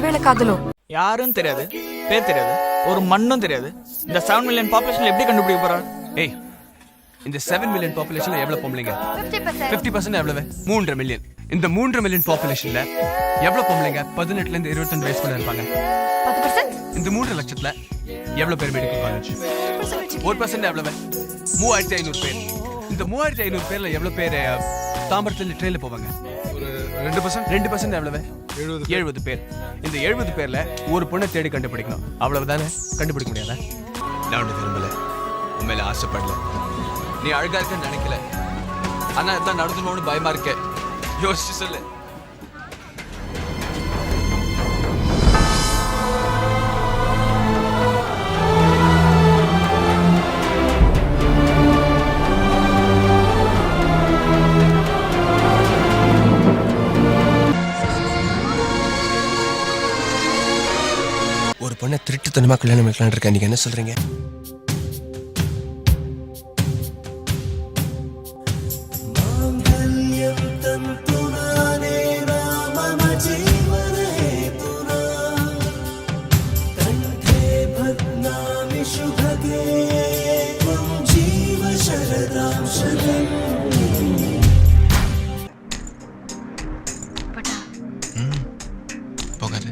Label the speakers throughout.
Speaker 1: ஒருவேளை காதலோ?
Speaker 2: யாரும் தெரியாது, பேர் தெரியாது, ஒரு மண்ணும் தெரியாது. இந்த 7 மில்லியன் பாப்புலேஷன்ல எப்படி கண்டுபிடிக்க போறாரு?
Speaker 3: ஏய், இந்த 7 மில்லியன் பாப்புலேஷன்ல எவ்வளவு பொம்பளைங்க? 50% எவ்வளவு? 3.5 மில்லியன். இந்த 3.5 மில்லியன் பாப்புலேஷன்ல எவ்வளவு பொம்பளைங்க 18ல இருந்து 22 வயசுக்குள்ள இருப்பாங்க?
Speaker 1: 10%.
Speaker 3: இந்த 3 லட்சத்துல எவ்வளவு பேர் மெடிக்கல் காலேஜ்? 1% எவ்வளவு? 3500 பேர். இந்த 3500 பேர்ல எவ்வளவு பேர் தாம்பரத்துல ட்ரெயின்ல போவாங்க?
Speaker 4: ஒரு 2%.
Speaker 3: 2% எவ்வளவு? 70 பேர். இந்த 70 பேர்ல ஒரு பொண்ணை தேடி கண்டுபிடிக்கணும். அவ்வளவுதானே? கண்டுபிடிக்க முடியாதா? நான் ஒண்ணு விரும்பல, உண்மையில ஆசைப்படல. நீ அழகா இருக்கன்னு நினைக்கல, ஆனா இதான் நடந்துமோன்னு பயமா இருக்க. யோசிச்சு சொல்லு. ஒரு பொண்ணை திருட்டுத்தனமா கல்யாணம் பண்ணிக்கலாம் இருக்கேன், நீங்க என்ன சொல்றீங்க? போகாது.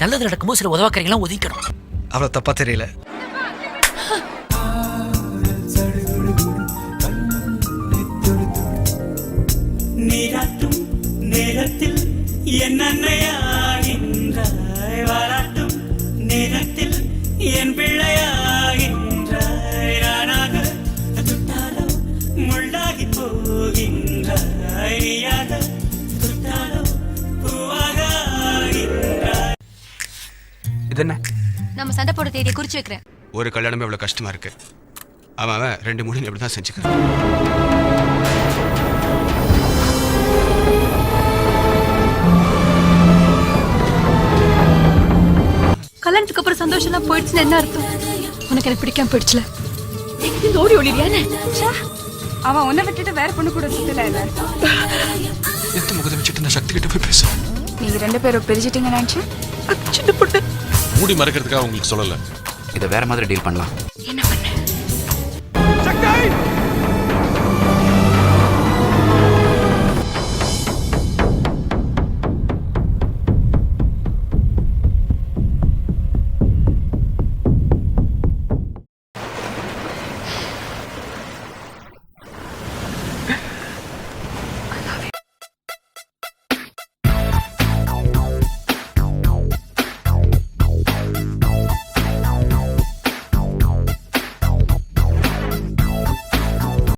Speaker 5: நல்லது நடக்கும்போது சில உதவாக்கரைகள்லாம் ஒதுக்கணும்.
Speaker 3: அவ்வளவு தப்பா தெரியல.
Speaker 6: நீராட்டும் நேரத்தில் என்னன்னையாகின்றாய், வாராட்டும் நேரத்தில் என் பிள்ளையாகின்றாய். நானாக தொட்டாலோ முள்ளாகி போகின்றாய், நீயாக தொட்டாலோ பூவாக ஆகின்றாய்.
Speaker 3: இது என்ன?
Speaker 1: நம்ம சண்டை போட தேதியை குறிச்சு வைக்கிறேன்.
Speaker 3: ஒரு கல்யாணமே இவ்வளவு கஷ்டமா இருக்கு. அவன் 2-3 எப்படிதான் செஞ்சுக்கிறான்.
Speaker 1: கல்யாணத்துக்கு அப்புறம் சந்தோஷம் எல்லாம் போயிடுச்சுன்னு என்ன அர்த்தம்? உனக்கு எனக்கு பிடிக்காம போயிடுச்சுல, இந்த ஓடி ஓடிடியானே. அவன் உன்னை விட்டுட்டு வேற பொண்ணு கூட சுத்தல.
Speaker 3: எந்த முகத்தை வச்சுட்டு நான் சக்தி கிட்ட போய் பேசுவேன்?
Speaker 1: நீங்க 2 பேரும் பிரிச்சிட்டீங்க நினைச்சு சின்ன பொண்ணு
Speaker 4: மூடி மறைக்கிறதுக்காக உங்களுக்கு சொல்லல.
Speaker 7: இதை வேற மாதிரி டீல் பண்ணலாம்.
Speaker 1: என்ன பண்ண